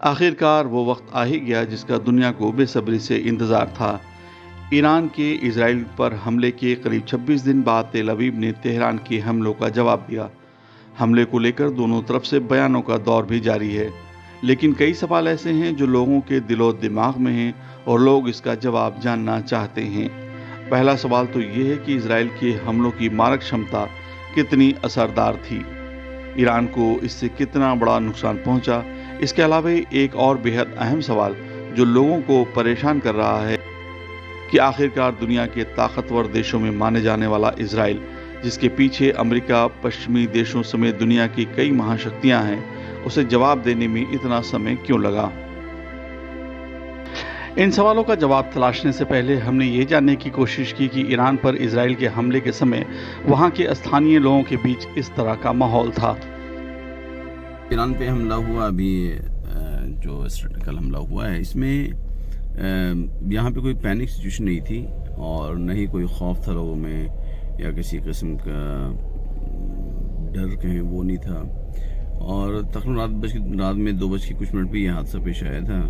आखिरकार वो वक्त आ ही गया जिसका दुनिया को बेसब्री से इंतज़ार था। ईरान के इजराइल पर हमले के करीब 26 दिन बाद तेल अवीव ने तेहरान के हमलों का जवाब दिया। हमले को लेकर दोनों तरफ से बयानों का दौर भी जारी है, लेकिन कई सवाल ऐसे हैं जो लोगों के दिलो दिमाग में हैं और लोग इसका जवाब जानना चाहते हैं। पहला सवाल तो ये है कि इजराइल के हमलों की मारक क्षमता कितनी असरदार थी, ईरान को इससे कितना बड़ा नुकसान पहुंचा। इसके अलावा एक और बेहद अहम सवाल जो लोगों को परेशान कर रहा है कि आखिरकार दुनिया के ताकतवर देशों में माने जाने वाला इजराइल, जिसके पीछे अमेरिका, पश्चिमी देशों समेत दुनिया की कई महाशक्तियां हैं, उसे जवाब देने में इतना समय क्यों लगा। इन सवालों का जवाब तलाशने से पहले हमने ये जानने की कोशिश की कि ईरान पर इजराइल के हमले के समय वहां के स्थानीय लोगों के बीच इस तरह का माहौल था। ईरान पे हमला हुआ, अभी जो कल हमला हुआ है, इसमें यहाँ पे कोई पैनिक सिचुएशन नहीं थी और न ही कोई खौफ था लोगों में या किसी किस्म का डर कहें वो नहीं था। और तकरीबन रात में 2:00 पे ये हादसा पेश आया था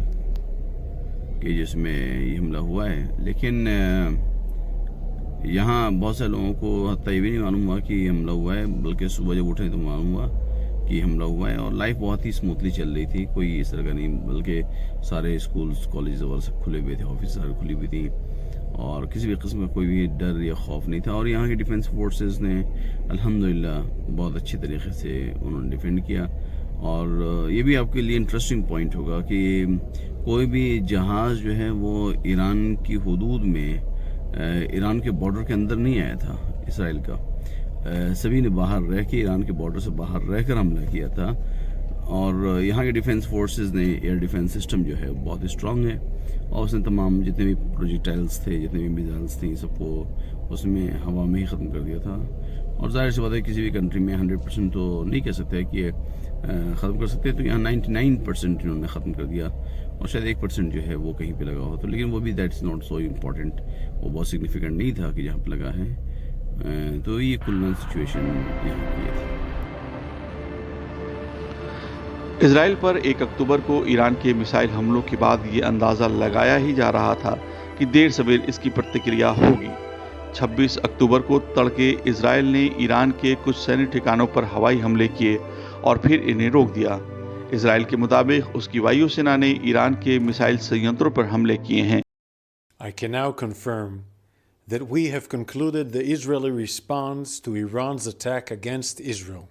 कि जिसमें ये हमला हुआ है। लेकिन यहाँ बहुत सारे लोगों को हत्ता ये भी नहीं मालूम हुआ कि हमला हुआ है, बल्कि सुबह जब उठे तो मालूम हुआ कि हमला हुआ है। और लाइफ बहुत ही स्मूथली चल रही थी, कोई इस तरह का नहीं, बल्कि सारे स्कूल्स, कॉलेज और सब खुले हुए थे, ऑफिस सारे खुली हुई थी और किसी भी किस्म का कोई भी डर या खौफ नहीं था। और यहाँ के डिफेंस फोर्सेस ने अल्हम्दुलिल्लाह बहुत अच्छी तरीके से उन्होंने डिफेंड किया। और ये भी आपके लिए इंटरेस्टिंग पॉइंट होगा कि कोई भी जहाज़ जो है वो ईरान की हुदूद में, ईरान के बॉर्डर के अंदर नहीं आया था इसराइल का। सभी ने बाहर रह के, ईरान के बॉर्डर से बाहर रहकर हमला किया था। और यहाँ के डिफेंस फोर्सेस ने, एयर डिफेंस सिस्टम जो है बहुत स्ट्रांग है और उसने तमाम जितने भी प्रोजेक्टाइल्स थे, जितने भी मिसाइल्स थी, सबको उसमें हवा में ही ख़त्म कर दिया था। और जाहिर सी बात है किसी भी कंट्री में 100% तो नहीं कह सकते कि ख़त्म कर सकते, तो यहाँ 99% इन्होंने ख़त्म कर दिया और शायद 1% जो है वो कहीं पे लगा हो। तो लेकिन वो भी दैट्स नॉट सो इम्पॉर्टेंट, वो बहुत सिग्निफिकेंट नहीं था कि जहाँ पे लगा है। तो ये कुल सिचुएशन यहाँ की थी। इजराइल पर 1 अक्टूबर को ईरान के मिसाइल हमलों के बाद ये अंदाज़ा लगाया ही जा रहा था कि देर सवेर इसकी प्रतिक्रिया होगी। 26 अक्टूबर को तड़के इजराइल ने ईरान के कुछ सैन्य ठिकानों पर हवाई हमले किए और फिर इन्हें रोक दिया। इजराइल के मुताबिक उसकी वायुसेना ने ईरान के मिसाइल संयंत्रों पर हमले किए हैं। I can now confirm that we have concluded the Israeli response to Iran's attack against Israel.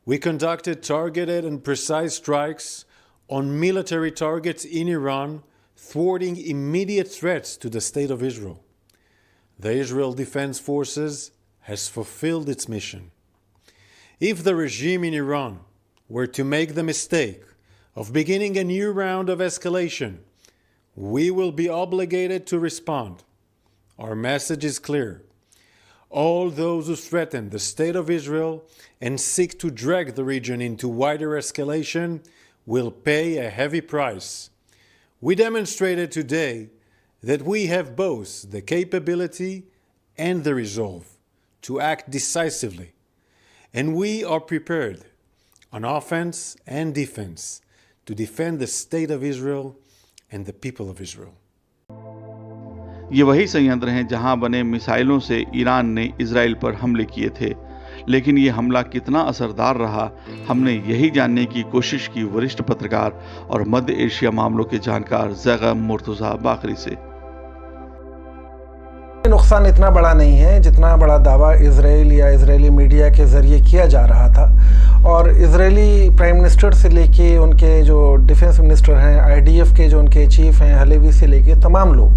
We conducted targeted and precise strikes on military targets in Iran, thwarting immediate threats to the state of Israel. The Israel Defense Forces has fulfilled its mission. If the regime in Iran were to make the mistake of beginning a new round of escalation, we will be obligated to respond. Our message is clear. All those who threaten the state of Israel and seek to drag the region into wider escalation will pay a heavy price. We demonstrated today that we have both the capability and the resolve to act decisively, and we are prepared on offense and defense to defend the state of Israel and the people of Israel. ये वही संयंत्र हैं जहां बने मिसाइलों से Iran ने Israel पर हमले किए थे। लेकिन ये हमला कितना असरदार रहा, हमने यही जानने की कोशिश की वरिष्ठ पत्रकार और मध्य एशिया मामलों के जानकार ज़ैगम मुर्तज़ा बाकरी से। नुकसान इतना बड़ा नहीं है जितना बड़ा दावा इजराइल या इजरायली मीडिया के ज़रिए किया जा रहा था। और इजरायली प्राइम मिनिस्टर से लेके उनके जो डिफेंस मिनिस्टर हैं, IDF के जो उनके चीफ हैं, हलेवी से लेके तमाम लोग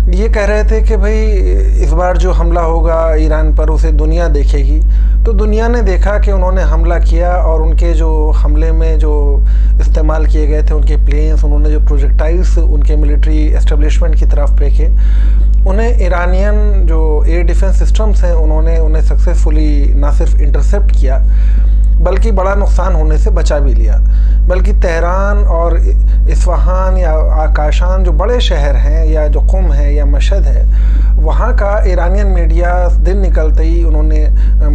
ये कह रहे थे कि भाई इस बार जो हमला होगा ईरान पर उसे दुनिया देखेगी। तो दुनिया ने देखा कि उन्होंने हमला किया और उनके जो हमले में जो इस्तेमाल किए गए थे उनके प्लेन्स, उन्होंने जो प्रोजेक्टाइल्स उनके मिलिट्री एस्टेब्लिशमेंट की तरफ फेंके, उन्हें ईरानियन जो एयर डिफेंस सिस्टम्स हैं उन्होंने उन्हें सक्सेसफुली ना सिर्फ इंटरसेप्ट किया बल्कि बड़ा नुकसान होने से बचा भी लिया। बल्कि तेहरान और इस्फहान या आकाशान जो बड़े शहर हैं, या जो कुम है या मशहद है, वहाँ का ईरानियन मीडिया दिन निकलते ही उन्होंने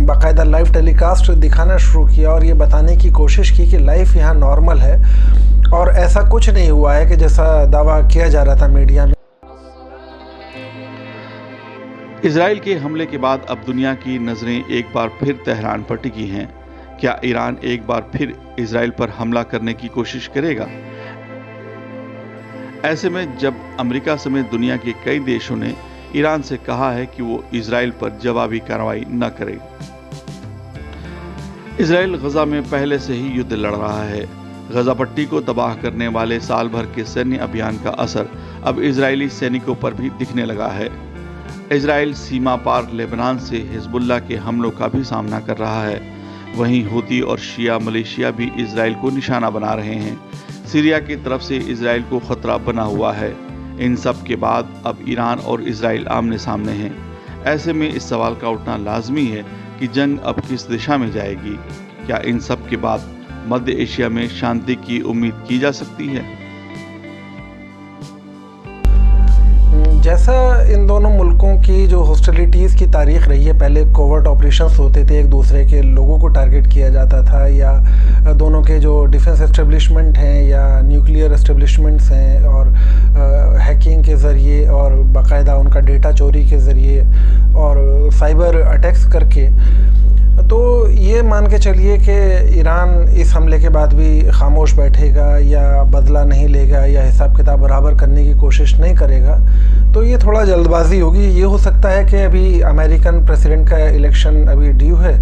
बाकायदा लाइव टेलीकास्ट दिखाना शुरू किया और ये बताने की कोशिश की कि लाइफ यहाँ नॉर्मल है और ऐसा कुछ नहीं हुआ है कि जैसा दावा किया जा रहा था मीडिया में। इजराइल के हमले के बाद अब दुनिया की नज़रें एक बार फिर तेहरान पर टिकी हैं। क्या ईरान एक बार फिर इजराइल पर हमला करने की कोशिश करेगा? ऐसे में जब अमेरिका समेत दुनिया के कई देशों ने ईरान से कहा है कि वो इजराइल पर जवाबी कार्रवाई न करे। इजराइल गजा में पहले से ही युद्ध लड़ रहा है। गजा पट्टी को तबाह करने वाले साल भर के सैन्य अभियान का असर अब इजरायली सैनिकों पर भी दिखने लगा है। इजराइल सीमा पार लेबनान से हिजबुल्लाह के हमलों का भी सामना कर रहा है। वहीं हूती और शिया मलेशिया भी इजराइल को निशाना बना रहे हैं। सीरिया की तरफ से इजराइल को खतरा बना हुआ है। इन सब के बाद अब ईरान और इजराइल आमने सामने हैं। ऐसे में इस सवाल का उठना लाजमी है कि जंग अब किस दिशा में जाएगी। क्या इन सब के बाद मध्य एशिया में शांति की उम्मीद की जा सकती है? जैसा इन दोनों मुल्कों की जो हॉस्टिलिटीज़ की तारीख रही है, पहले कोवर्ट ऑपरेशंस होते थे, एक दूसरे के लोगों को टारगेट किया जाता था, या दोनों के जो डिफेंस एस्टेब्लिशमेंट हैं या न्यूक्लियर एस्टेब्लिशमेंट्स हैं, और हैकिंग के ज़रिए और बाकायदा उनका डेटा चोरी के ज़रिए और साइबर अटैक्स करके, तो ये मान के चलिए कि ईरान इस हमले के बाद भी खामोश बैठेगा या बदला नहीं लेगा या हिसाब किताब बराबर करने की कोशिश नहीं करेगा, तो ये थोड़ा जल्दबाजी होगी। ये हो सकता है कि अभी अमेरिकन प्रेसिडेंट का इलेक्शन अभी ड्यू है,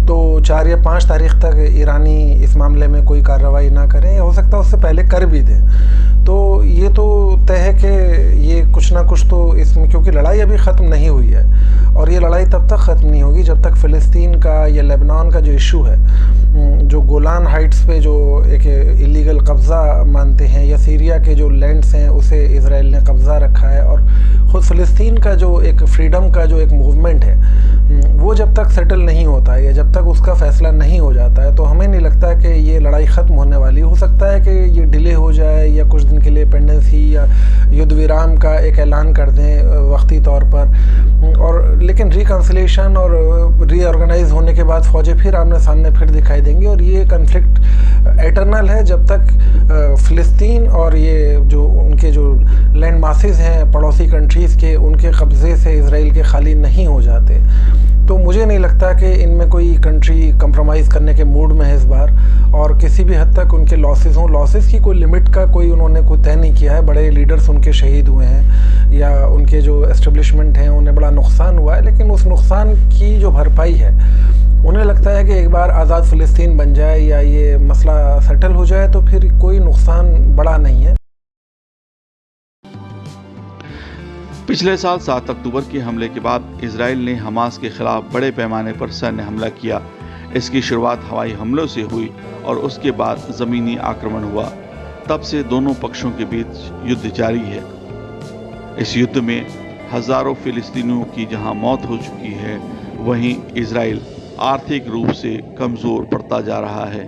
तो 4 या 5 तारीख तक ईरानी इस मामले में कोई कार्रवाई ना करें, हो सकता है उससे पहले कर भी दें। तो ये तो तय है कि ये कुछ ना कुछ तो इसमें, क्योंकि लड़ाई अभी ख़त्म नहीं हुई है, और ये लड़ाई तब तक ख़त्म नहीं होगी जब तक फ़िलिस्तीन का या लेबनान का जो इशू है, जो गोलान हाइट्स पे जो एक इलीगल कब्ज़ा मानते हैं, या सीरिया के जो लैंड्स हैं उसे इजराइल ने कब्ज़ा रखा है, और ख़ुद फ़िलिस्तीन का जो एक फ्रीडम का जो एक मूवमेंट है, वो जब तक सेटल नहीं होता है या जब तक उसका फ़ैसला नहीं हो जाता है, तो हमें नहीं लगता कि ये लड़ाई ख़त्म होने वाली। हो सकता है कि ये डिले हो जाए या कुछ दिन के लिए पेंडेंसी या युद्ध विराम का एक ऐलान कर दें वक्ती तौर पर, और लेकिन रिकन्सिलेशन और रीऑर्गेनाइज होने के बाद फ़ौजें फिर आमने सामने फिर दिखाई देंगी, और ये कन्फ्लिक्ट एटर्नल है जब तक फ़िलिस्तीन और ये जो उनके जो लैंड मासेस हैं पड़ोसी कंट्रीज़ के, उनके कब्ज़े से इसराइल के खाली नहीं हो जाते। तो मुझे नहीं लगता कि इनमें कोई कंट्री कंप्रोमाइज़ करने के मूड में है इस बार, और किसी भी हद तक उनके लॉसेस हों, लॉसेस की कोई लिमिट का कोई उन्होंने कोई तय नहीं किया है। बड़े लीडर्स उनके शहीद हुए हैं या उनके जो एस्टेब्लिशमेंट हैं उन्हें बड़ा नुकसान हुआ है, लेकिन उस नुकसान की जो भरपाई है, उन्हें लगता है कि एक बार आज़ाद फ़िलिस्तीन बन जाए या ये मसला सेटल हो जाए तो फिर कोई नुकसान बड़ा नहीं है। पिछले साल 7 अक्टूबर के हमले के बाद इजराइल ने हमास के खिलाफ बड़े पैमाने पर सैन्य हमला किया। इसकी शुरुआत हवाई हमलों से हुई और उसके बाद ज़मीनी आक्रमण हुआ। तब से दोनों पक्षों के बीच युद्ध जारी है। इस युद्ध में हज़ारों फ़िलिस्तीनियों की जहां मौत हो चुकी है, वहीं इजराइल आर्थिक रूप से कमज़ोर पड़ता जा रहा है।